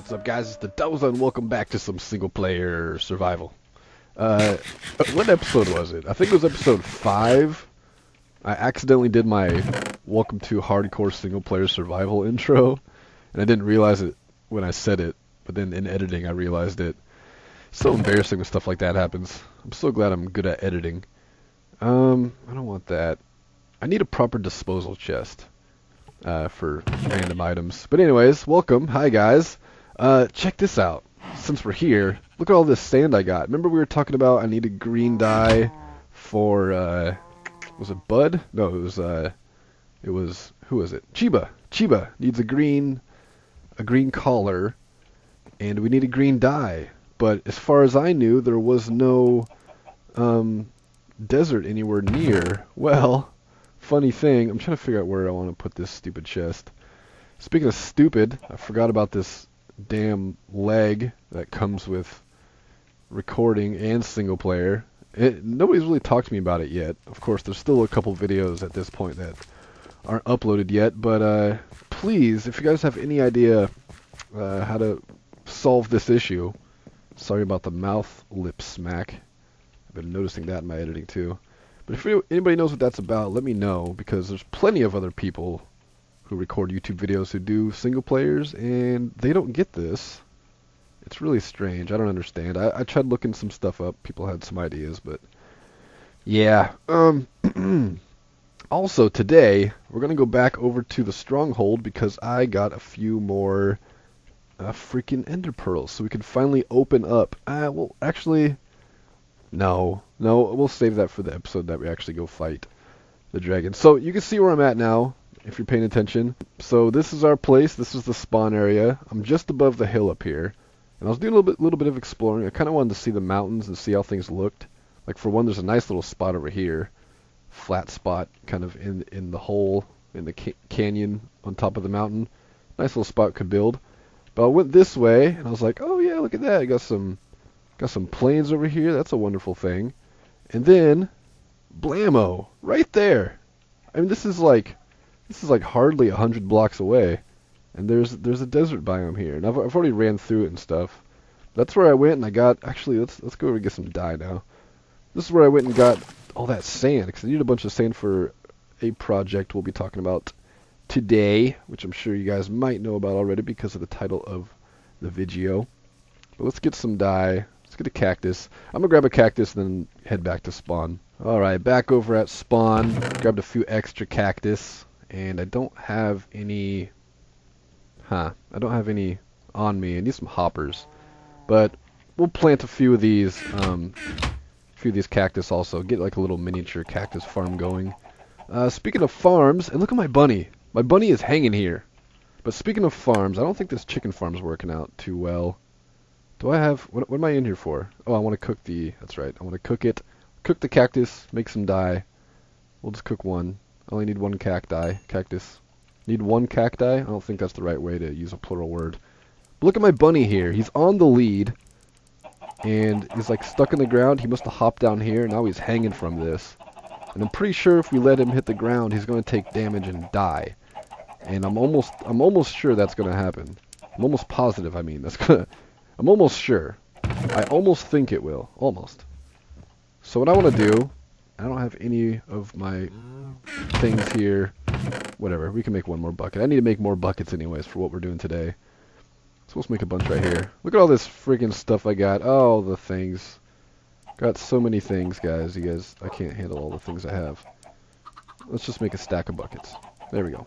What's up, guys? It's the Doza, and welcome back to some single-player survival. What episode was it? I think it was episode 5. I accidentally did my welcome to hardcore single-player survival intro, and I didn't realize it when I said it, but then in editing I realized it. It's so embarrassing when stuff like that happens. I'm so glad I'm good at editing. I don't want that. I need a proper disposal chest for random items. But anyways, welcome. Hi, guys. Check this out. Since we're here, look at all this sand I got. Remember we were talking about I needed green dye for, was it Bud? No, it was, who was it? Chiba. Chiba needs a green collar, and we need a green dye. But as far as I knew, there was no, desert anywhere near. Well, funny thing, I'm trying to figure out where I want to put this stupid chest. Speaking of stupid, I forgot about this damn leg that comes with recording and single player. Nobody's really talked to me about it yet. Of course, there's still a couple videos at this point that aren't uploaded yet, but please, if you guys have any idea how to solve this issue, sorry about the mouth lip smack. I've been noticing that in my editing too. But if anybody knows what that's about, let me know, because there's plenty of other people who record YouTube videos who do single players, and they don't get this. It's really strange. I don't understand. I tried looking some stuff up. People had some ideas, but yeah. Also, today, we're going to go back over to the stronghold because I got a few more freaking ender pearls, so we can finally open up. Well, actually, no, we'll save that for the episode that we actually go fight the dragon. So you can see where I'm at now, if you're paying attention. So this is our place. This is the spawn area. I'm just above the hill up here, and I was doing a little bit of exploring. I kind of wanted to see the mountains and see how things looked. Like, for one, there's a nice little spot over here, flat spot, kind of in the hole in the canyon on top of the mountain. Nice little spot could build. But I went this way, and I was like, oh yeah, look at that. I got some plains over here. That's a wonderful thing. And then, blammo, right there. I mean, this is like hardly 100 blocks away, and there's a desert biome here, and I've already ran through it and stuff. That's where I went, and I got, actually, let's go over and get some dye now. This is where I went and got all that sand, because I need a bunch of sand for a project we'll be talking about today, which I'm sure you guys might know about already because of the title of the video. But let's get some dye. Let's get a cactus. I'm gonna grab a cactus and then head back to spawn. Alright, back over at spawn. Grabbed a few extra cactus. And I don't have any... I don't have any on me. I need some hoppers. But we'll plant a few of these cactus also. Get like a little miniature cactus farm going. Speaking of farms, and look at my bunny. My bunny is hanging here. But speaking of farms, I don't think this chicken farm's working out too well. Do I have... What am I in here for? Oh, I want to cook the... That's right. I want to cook it. Cook the cactus. Make some dye. We'll just cook one. I only need one cactus. Need one cacti? I don't think that's the right way to use a plural word. But look at my bunny here. He's on the lead. And he's like stuck in the ground. He must have hopped down here. Now he's hanging from this. And I'm pretty sure if we let him hit the ground, he's going to take damage and die. And I'm almost sure that's going to happen. I'm almost positive, I mean. I'm almost sure. I almost think it will. Almost. So what I want to do... I don't have any of my things here. Whatever, we can make one more bucket. I need to make more buckets anyways for what we're doing today. So let's make a bunch right here. Look at all this freaking stuff I got. Oh, the things. Got so many things, guys. I can't handle all the things I have. Let's just make a stack of buckets. There we go.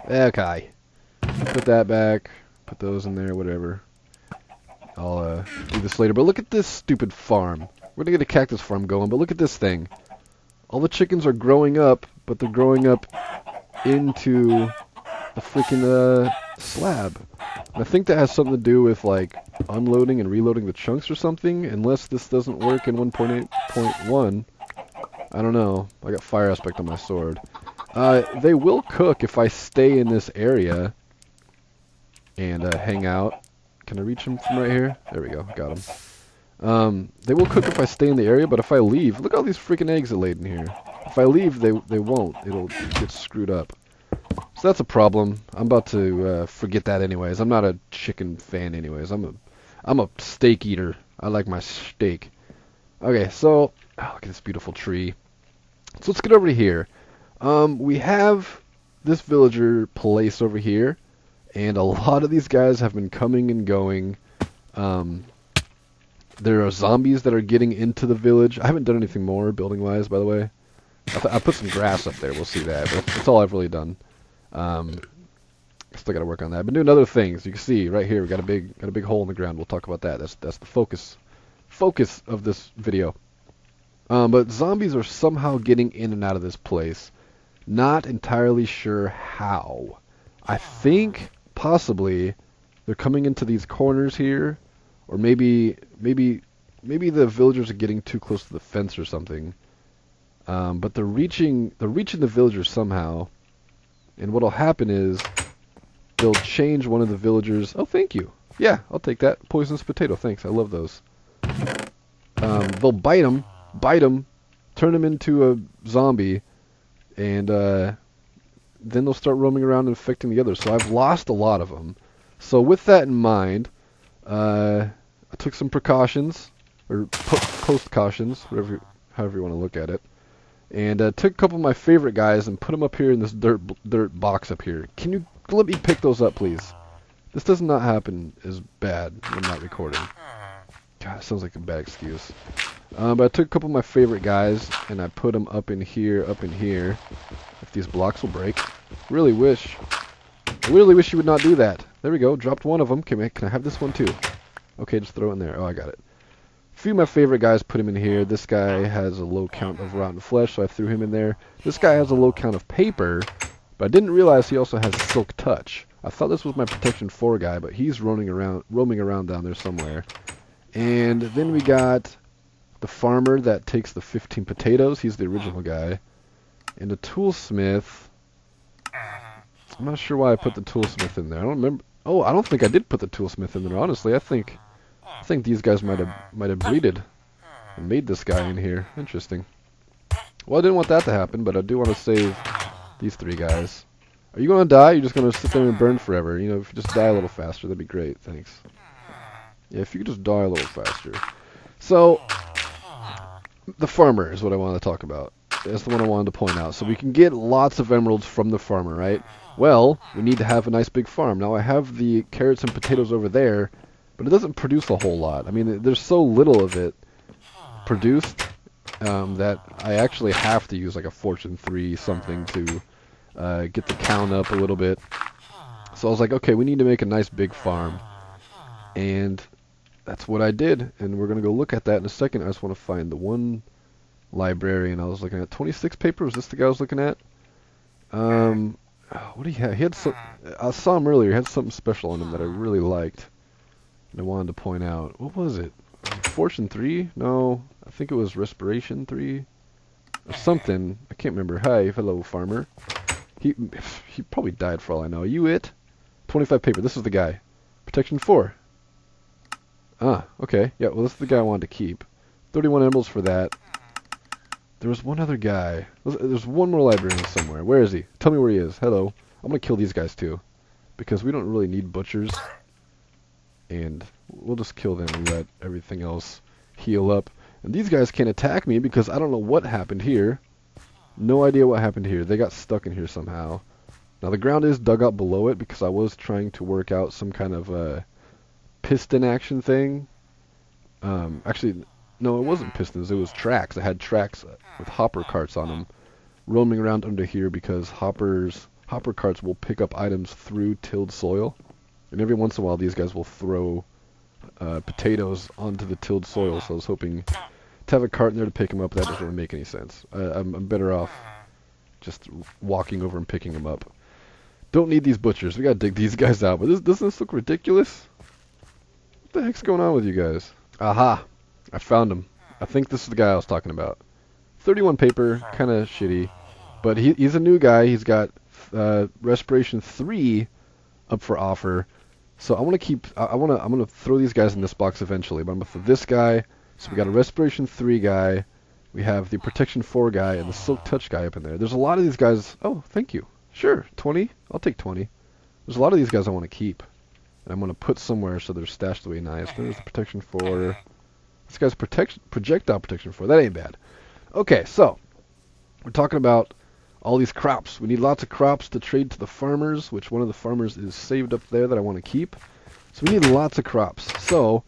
Okay. Put that back. Put those in there, whatever. I'll do this later. But look at this stupid farm. We're going to get a cactus farm going, but look at this thing. All the chickens are growing up, but they're growing up into the freaking slab. And I think that has something to do with, like, unloading and reloading the chunks or something, unless this doesn't work in 1.8.1. I don't know. I got fire aspect on my sword. They will cook if I stay in this area and hang out. Can I reach them from right here? There we go. Got them. They will cook if I stay in the area, but if I leave, look at all these freaking eggs that laid in here. If I leave, they won't. It'll get screwed up. So that's a problem. I'm about to forget that anyways. I'm not a chicken fan anyways. I'm a steak eater. I like my steak. Okay, so oh, look at this beautiful tree. So let's get over to here. We have this villager place over here, and a lot of these guys have been coming and going. There are zombies that are getting into the village. I haven't done anything more building-wise, by the way. I put some grass up there. We'll see that. But that's all I've really done. Still got to work on that. I've been doing other things. You can see right here we got a big hole in the ground. We'll talk about that. That's the focus of this video. But zombies are somehow getting in and out of this place. Not entirely sure how. I think possibly they're coming into these corners here, or maybe the villagers are getting too close to the fence or something. But they're reaching the villagers somehow, and what'll happen is they'll change one of the villagers. Oh, thank you. Yeah, I'll take that. Poisonous potato, thanks. I love those. They'll bite him, turn him into a zombie, and then they'll start roaming around and infecting the others. So I've lost a lot of them. So with that in mind, I took some precautions, or post cautions, however you want to look at it, and took a couple of my favorite guys and put them up here in this dirt box up here. Can you let me pick those up, please? This does not happen as bad when I'm not recording. God, sounds like a bad excuse. But I took a couple of my favorite guys and I put them up in here. If these blocks will break, I really wish you would not do that. There we go. Dropped one of them. Can I have this one too? Okay, just throw it in there. Oh, I got it. A few of my favorite guys put him in here. This guy has a low count of rotten flesh, so I threw him in there. This guy has a low count of paper, but I didn't realize he also has silk touch. I thought this was my protection 4 guy, but he's roaming around down there somewhere. And then we got the farmer that takes the 15 potatoes. He's the original guy. And the toolsmith. I'm not sure why I put the toolsmith in there. I don't remember. Oh, I don't think I did put the toolsmith in there. Honestly, I think these guys might have breeded and made this guy in here. Interesting. Well, I didn't want that to happen, but I do want to save these 3 guys. Are you going to die? You're just going to sit there and burn forever. You know, if you just die a little faster, that'd be great. Thanks. Yeah, if you could just die a little faster. So, the farmer is what I want to talk about. That's the one I wanted to point out. So we can get lots of emeralds from the farmer, right? Well, we need to have a nice big farm. Now I have the carrots and potatoes over there, but it doesn't produce a whole lot. I mean, there's so little of it produced that I actually have to use like a Fortune 3 something to get the count up a little bit. So I was like, okay, we need to make a nice big farm. And that's what I did. And we're going to go look at that in a second. I just want to find the one librarian I was looking at. 26 paper, was this the guy I was looking at? What do he have? He had some, I saw him earlier. He had something special on him that I really liked. And I wanted to point out. What was it? Fortune 3? No, I think it was Respiration 3. Or something. I can't remember. Hi, hello, farmer. He probably died for all I know. You it? 25 paper. This is the guy. Protection 4. Ah, okay. Yeah, well, this is the guy I wanted to keep. 31 emeralds for that. There was one other guy. There's one more librarian somewhere. Where is he? Tell me where he is. Hello. I'm going to kill these guys too. Because we don't really need butchers. And we'll just kill them and let everything else heal up. And these guys can't attack me because I don't know what happened here. No idea what happened here. They got stuck in here somehow. Now the ground is dug out below it because I was trying to work out some kind of piston action thing. Actually, no, it wasn't pistons. It was tracks. I had tracks with hopper carts on them roaming around under here because hopper carts will pick up items through tilled soil. And every once in a while, these guys will throw potatoes onto the tilled soil. So I was hoping to have a cart in there to pick them up. That doesn't really make any sense. I'm better off just walking over and picking them up. Don't need these butchers. We gotta dig these guys out. But doesn't this look ridiculous? What the heck's going on with you guys? Aha! I found him. I think this is the guy I was talking about. 31 paper, kind of shitty. But he's a new guy. He's got Respiration 3 up for offer. So I want to keep. I'm gonna throw these guys in this box eventually. But I'm gonna throw this guy. So we got a Respiration 3 guy. We have the Protection 4 guy and the Silk Touch guy up in there. There's a lot of these guys. Oh, thank you. Sure, 20. I'll take 20. There's a lot of these guys I want to keep. And I'm going to put somewhere so they're stashed away nice. There's the protection 4. This guy's projectile protection 4. That ain't bad. Okay, so we're talking about all these crops. We need lots of crops to trade to the farmers, which one of the farmers is saved up there that I want to keep. So we need lots of crops. So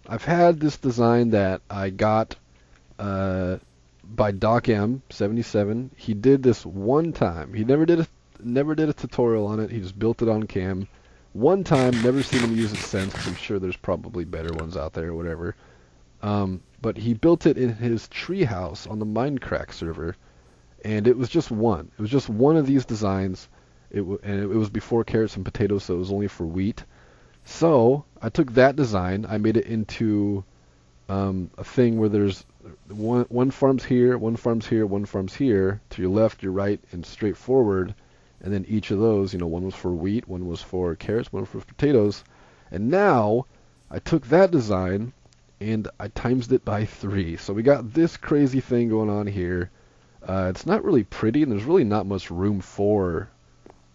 I've had this design that I got by Doc M 77. He did this one time. He never did a tutorial on it. He just built it on cam. One time, never seen him use it since, because I'm sure there's probably better ones out there or whatever. But he built it in his treehouse on the Minecraft server, and it was just one. It was just one of these designs, and it was before carrots and potatoes, so it was only for wheat. So I took that design, I made it into a thing where there's one farm's here, one farm's here, one farm's here, to your left, your right, and straight forward. And then each of those, one was for wheat, one was for carrots, one was for potatoes. And now I took that design and I times it by 3. So we got this crazy thing going on here. It's not really pretty, and there's really not much room for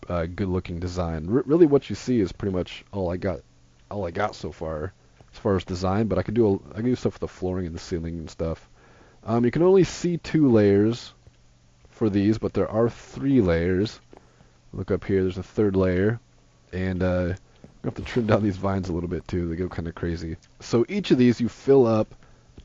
good-looking design. Really, what you see is pretty much all I got so far as far as design. But I could do stuff with the flooring and the ceiling and stuff. You can only see 2 layers for these, but there are 3 layers. Look up here, there's a 3rd layer, and I have to trim down these vines a little bit too, they go kind of crazy. So each of these you fill up,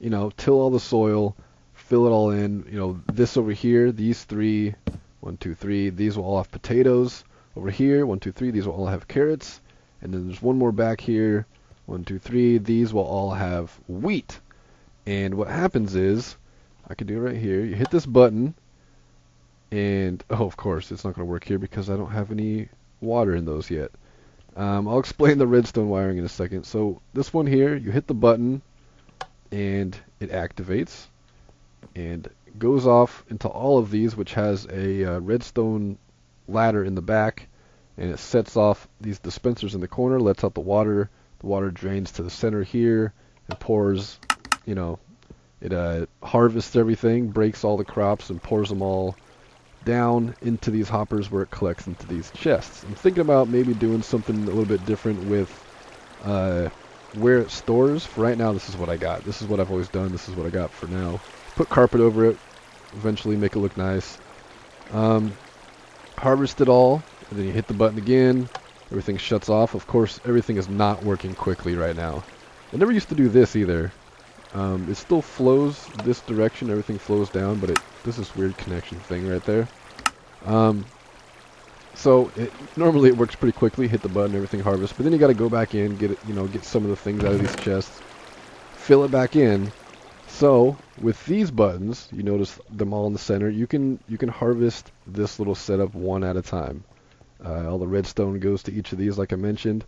till all the soil, fill it all in, this over here, these 3, 1, 2, 3, these will all have potatoes. Over here, 1, 2, 3, these will all have carrots, and then there's one more back here, 1, 2, 3, these will all have wheat. And what happens is, I can do it right here, you hit this button, and, of course, it's not going to work here because I don't have any water in those yet. I'll explain the redstone wiring in a second. So this one here, you hit the button, and it activates, and goes off into all of these, which has a redstone ladder in the back, and it sets off these dispensers in the corner, lets out the water. The water drains to the center here, and pours, it harvests everything, breaks all the crops, and pours them all down into these hoppers where it collects into these chests. I'm thinking about maybe doing something a little bit different with where it stores. For right now, this is what I got. This is what I've always done. This is what I got for now. Put carpet over it, eventually make it look nice. Harvest it all, and then you hit the button again. Everything shuts off. Of course, everything is not working quickly right now. I never used to do this either. It still flows this direction, everything flows down, but it does this weird connection thing right there. So normally it works pretty quickly, hit the button, everything harvests, but then you got to go back in, get it, get some of the things out of these chests, fill it back in. So with these buttons, you notice them all in the center. You can harvest this little setup one at a time. All the redstone goes to each of these, like I mentioned.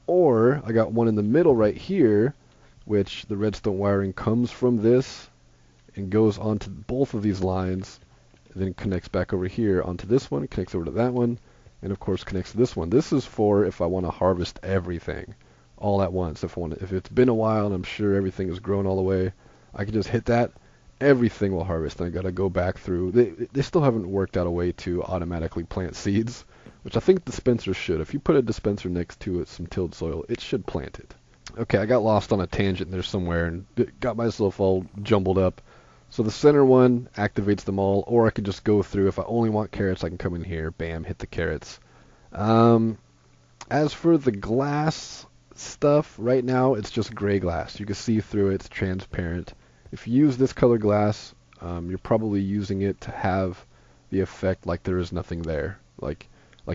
Or I got one in the middle right here, which the redstone wiring comes from this and goes onto both of these lines, and then connects back over here onto this one, connects over to that one, and of course connects to this one. This is for if I want to harvest everything all at once. If it's been a while and I'm sure everything has grown all the way, I can just hit that, everything will harvest, and I got to go back through. They still haven't worked out a way to automatically plant seeds, which I think dispensers should. If you put a dispenser next to it, some tilled soil, it should plant it. Okay, I got lost on a tangent there somewhere and got myself all jumbled up. So the center one activates them all, or I could just go through. If I only want carrots, I can come in here, bam, hit the carrots. As for the glass stuff, right now it's just gray glass. You can see through it, it's transparent. If you use this color glass, you're probably using it to have the effect like there is nothing there. Like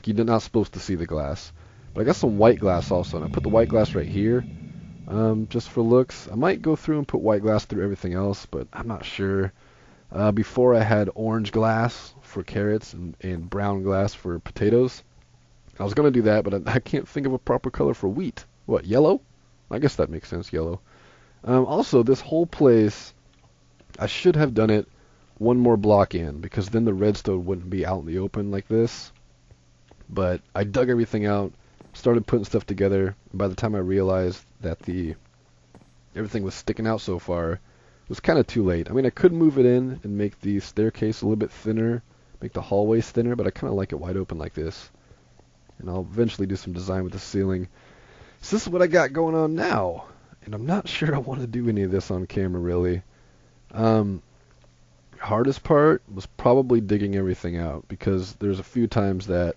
you're not supposed to see the glass. But I got some white glass also, and I put the white glass right here. Just for looks. I might go through and put white glass through everything else, but I'm not sure. Before I had orange glass for carrots and brown glass for potatoes. I was going to do that, but I can't think of a proper color for wheat. What, yellow? I guess that makes sense, yellow. Also, this whole place, I should have done it one more block in, because then the redstone wouldn't be out in the open like this. But I dug everything out, started putting stuff together, and by the time I realized that everything was sticking out so far, it was kind of too late. I mean, I could move it in and make the staircase a little bit thinner, make the hallways thinner, but I kind of like it wide open like this. And I'll eventually do some design with the ceiling. So this is what I got going on now. And I'm not sure I want to do any of this on camera, really. Hardest part was probably digging everything out, because there's a few times that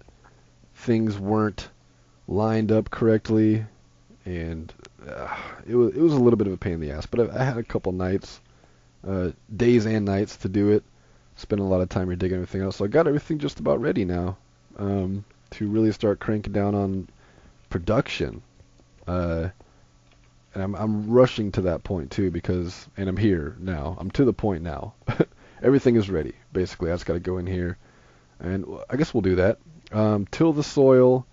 things weren't lined up correctly, and it was a little bit of a pain in the ass. But I had a couple nights, days and nights to do it. Spent a lot of time here digging everything out, so I got everything just about ready now to really start cranking down on production. And I'm rushing to that point too, and I'm here now. I'm to the point now. Everything is ready, basically. I just got to go in here, and I guess we'll do that. Till the soil.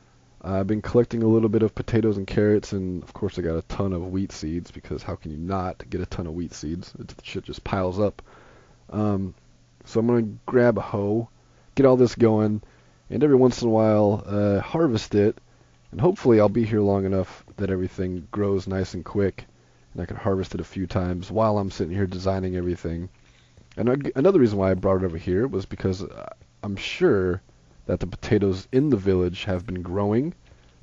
I've been collecting a little bit of potatoes and carrots, and of course I got a ton of wheat seeds, because how can you not get a ton of wheat seeds? The shit just piles up. So I'm going to grab a hoe, get all this going, and every once in a while harvest it, and hopefully I'll be here long enough that everything grows nice and quick, and I can harvest it a few times while I'm sitting here designing everything. And another reason why I brought it over here was because I'm sure that the potatoes in the village have been growing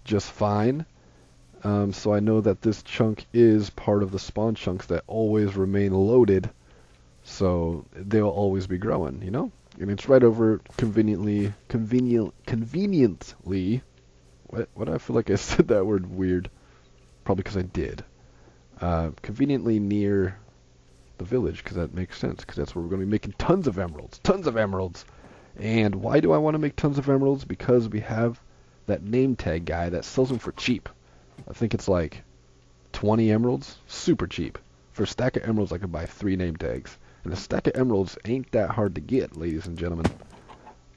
just fine. So I know that this chunk is part of the spawn chunks that always remain loaded, so they'll always be growing, you know? And it's right over conveniently. What I feel like I said that word weird. Probably because I did. Conveniently near the village, because that makes sense, because that's where we're going to be making tons of emeralds. Tons of emeralds! And why do I want to make tons of emeralds? Because we have that name tag guy that sells them for cheap. I think it's like 20 emeralds. Super cheap. For a stack of emeralds, I could buy 3 name tags. And a stack of emeralds ain't that hard to get, ladies and gentlemen.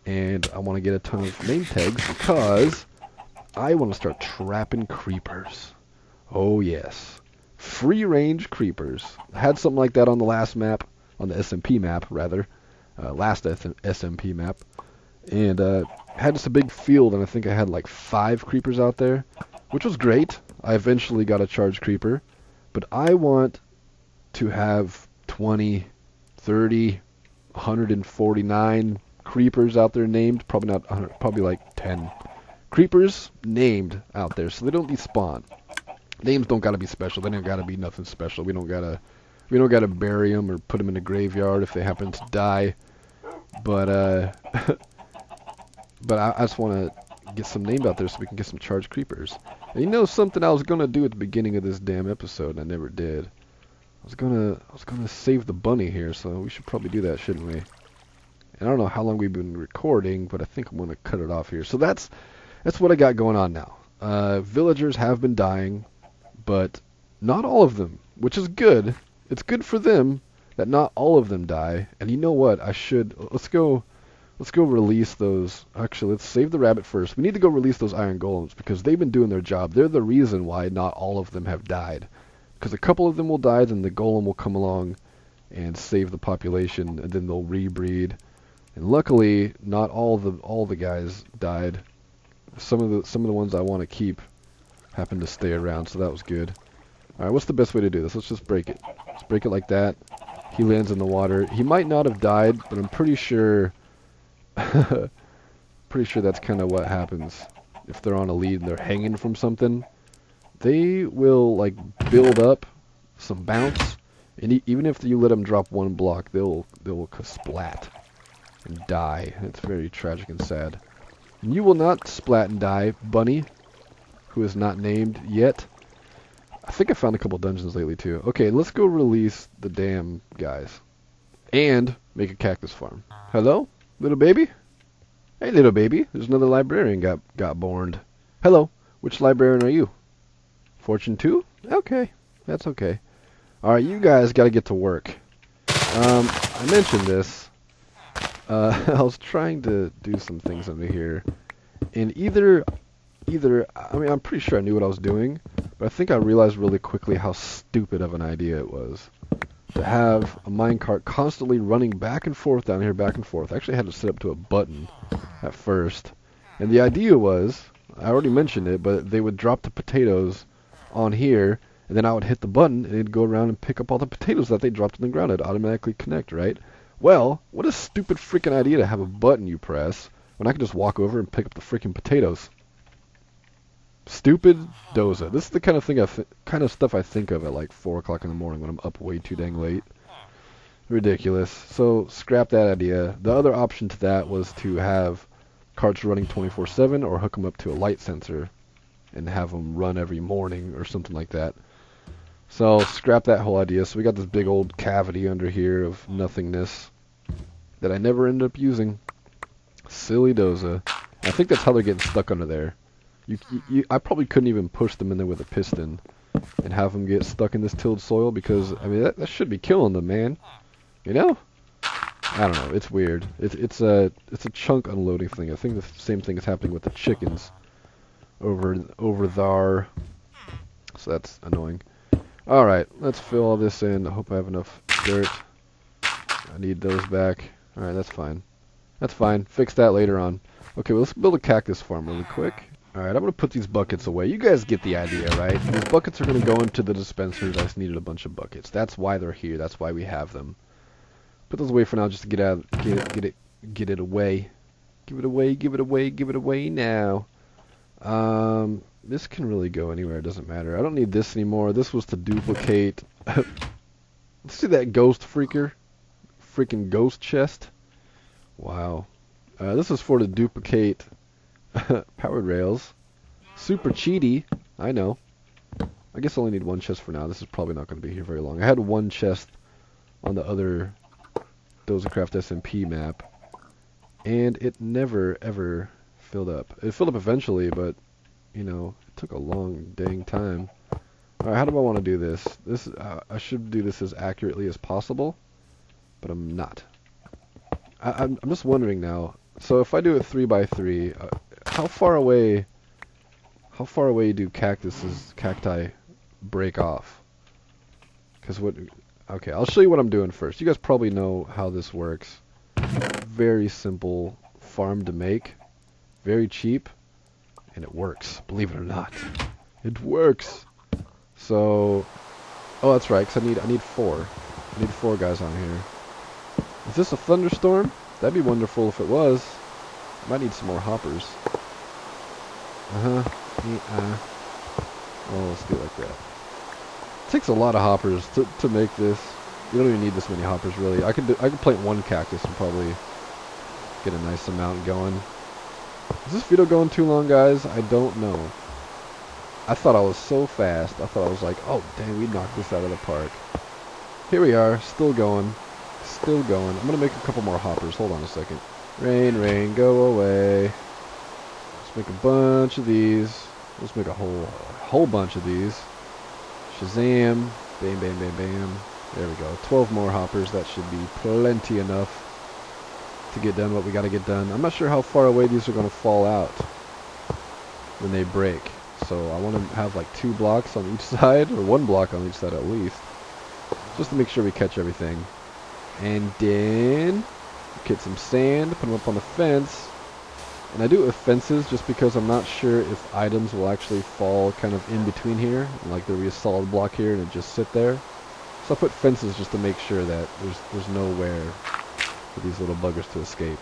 And I want to get a ton of name tags because I want to start trapping creepers. Oh, yes. Free-range creepers. I had something like that on the last map, on the SMP map, rather. Last SMP map. And had just a big field, and I think I had like 5 creepers out there, which was great. I eventually got a charge creeper. But I want to have 20, 30, 149 creepers out there named. Probably not 100, probably like 10 creepers named out there, so they don't despawn. Names don't gotta be special. They don't gotta be nothing special. We don't gotta bury them or put them in a graveyard if they happen to die. But but I just want to get some named out there so we can get some charged creepers. And you know something I was gonna do at the beginning of this damn episode and I never did. I was gonna save the bunny here, so we should probably do that, shouldn't we? And I don't know how long we've been recording, but I think I'm gonna cut it off here. So that's what I got going on now. Villagers have been dying, but not all of them, which is good. It's good for them that not all of them die. And you know what? Let's go release those. Actually, let's save the rabbit first. We need to go release those iron golems because they've been doing their job. They're the reason why not all of them have died. Because a couple of them will die, then the golem will come along and save the population, and then they'll rebreed. And luckily, not all the guys died. Some of the ones I want to keep happen to stay around, so that was good. Alright, what's the best way to do this? Let's just break it. Let's break it like that. He lands in the water. He might not have died, but I'm pretty sure that's kind of what happens. If they're on a lead and they're hanging from something, they will like build up some bounce, and even if you let them drop one block, they'll splat and die. It's very tragic and sad. And you will not splat and die, bunny, who is not named yet. I think I found a couple dungeons lately too. Okay, let's go release the damn guys. And make a cactus farm. Hello? Little baby? Hey, little baby. There's another librarian got born. Hello. Which librarian are you? Fortune 2? Okay. That's okay. Alright, you guys gotta get to work. I mentioned this. I was trying to do some things under here. And either, I mean, I'm pretty sure I knew what I was doing, but I think I realized really quickly how stupid of an idea it was to have a minecart constantly running back and forth down here, back and forth. I actually had to set up to a button at first. And the idea was, I already mentioned it, but they would drop the potatoes on here, and then I would hit the button, and it'd go around and pick up all the potatoes that they dropped in the ground. It'd automatically connect, right? Well, what a stupid freaking idea to have a button you press when I can just walk over and pick up the freaking potatoes. Stupid Doza. This is the kind of thing kind of stuff I think of at like 4 o'clock in the morning when I'm up way too dang late. Ridiculous. So scrap that idea. The other option to that was to have carts running 24/7 or hook them up to a light sensor and have them run every morning or something like that. So scrap that whole idea. So we got this big old cavity under here of nothingness that I never ended up using. Silly Doza. I think that's how they're getting stuck under there. I probably couldn't even push them in there with a piston and have them get stuck in this tilled soil because, I mean, that should be killing them, man. You know? I don't know. It's weird. It's a chunk unloading thing. I think the same thing is happening with the chickens over there. So that's annoying. All right, let's fill all this in. I hope I have enough dirt. I need those back. All right, that's fine. That's fine. Fix that later on. Okay, well, let's build a cactus farm really quick. All right, I'm going to put these buckets away. You guys get the idea, right? These buckets are going to go into the dispensers. I just needed a bunch of buckets. That's why they're here. That's why we have them. Put those away for now just to get it away. Give it away, give it away, give it away now. This can really go anywhere. It doesn't matter. I don't need this anymore. This was to duplicate. Let's see that ghost freaking ghost chest. Wow. This is for to duplicate powered rails. Super cheaty. I know. I guess I only need one chest for now. This is probably not going to be here very long. I had one chest on the other DozaCraft SMP map, and it never ever filled up. It filled up eventually, but you know, it took a long dang time. All right, how do I want to do this? I should do this as accurately as possible, but I'm not. I'm just wondering now. So if I do it 3x3, how far away do cacti break off? Because okay, I'll show you what I'm doing first. You guys probably know how this works. Very simple farm to make, very cheap, and it works. Believe it or not, it works. So, oh, that's right. Cause I need 4. I need 4 guys on here. Is this a thunderstorm? That'd be wonderful if it was. Might need some more hoppers. Oh, let's do it like that. It takes a lot of hoppers to make this. You don't even need this many hoppers, really. I could plant 1 cactus and probably get a nice amount going. Is this video going too long, guys? I don't know. I thought I was so fast. I thought I was like, oh, dang, we knocked this out of the park. Here we are, still going. Still going. I'm going to make a couple more hoppers. Hold on a second. Rain, rain, go away. Let's make a bunch of these. Let's make a whole bunch of these. Shazam. Bam, bam, bam, bam. There we go. 12 more hoppers. That should be plenty enough to get done what we got to get done. I'm not sure how far away these are going to fall out when they break. So I want to have like 2 blocks on each side, or 1 block on each side at least, just to make sure we catch everything. And then get some sand, put them up on the fence. And I do it with fences just because I'm not sure if items will actually fall kind of in between here, and like there'll be a solid block here and it just sit there. So I put fences just to make sure that there's nowhere for these little buggers to escape.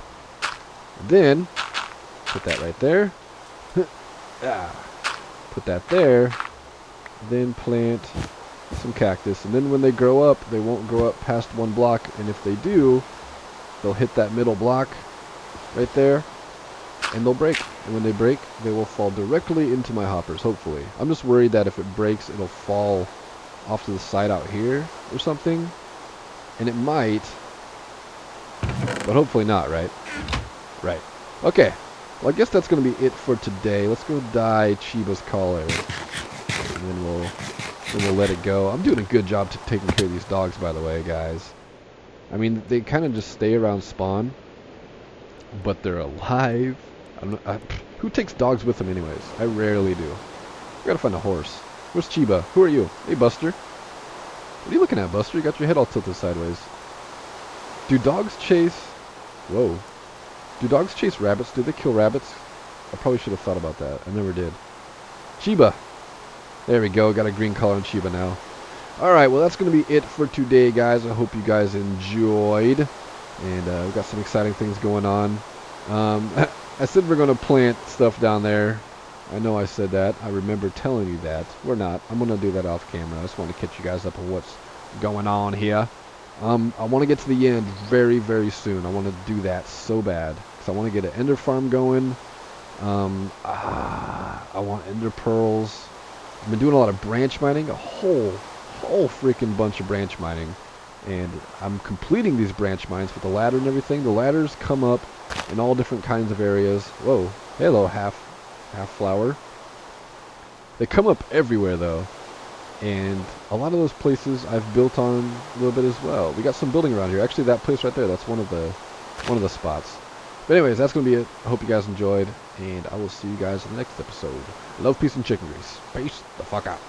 And then put that right there. Put that there. Then plant some cactus, and then when they grow up, they won't grow up past 1 block, and if they do, they'll hit that middle block right there, and they'll break. And when they break, they will fall directly into my hoppers, hopefully. I'm just worried that if it breaks, it'll fall off to the side out here or something, and it might, but hopefully not, right? Right. Okay. Well, I guess that's going to be it for today. Let's go dye Chiba's collar, and then we'll let it go. I'm doing a good job taking care of these dogs, by the way, guys. I mean, they kind of just stay around spawn, but they're alive. Who takes dogs with them anyways? I rarely do. I gotta find a horse. Where's Chiba? Who are you? Hey, Buster. What are you looking at, Buster? You got your head all tilted sideways. Do dogs chase... Whoa. Do dogs chase rabbits? Do they kill rabbits? I probably should have thought about that. I never did. Chiba. There we go. Got a green collar on Chiba now. Alright, well that's going to be it for today, guys. I hope you guys enjoyed. And we've got some exciting things going on. I said we're going to plant stuff down there. I know I said that. I remember telling you that. We're not. I'm going to do that off camera. I just want to catch you guys up on what's going on here. I want to get to the end very, very soon. I want to do that so bad. Because I want to get an ender farm going. I want ender pearls. I've been doing a lot of branch mining. A whole freaking bunch of branch mining. And I'm completing these branch mines with the ladder and everything. The ladders come up in all different kinds of areas. Whoa. Hello, half flower. They come up everywhere, though. And a lot of those places I've built on a little bit as well. We got some building around here. Actually, that place right there, that's one of the spots. But anyways, that's going to be it. I hope you guys enjoyed, and I will see you guys in the next episode. Love, peace, and chicken grease. Peace the fuck out.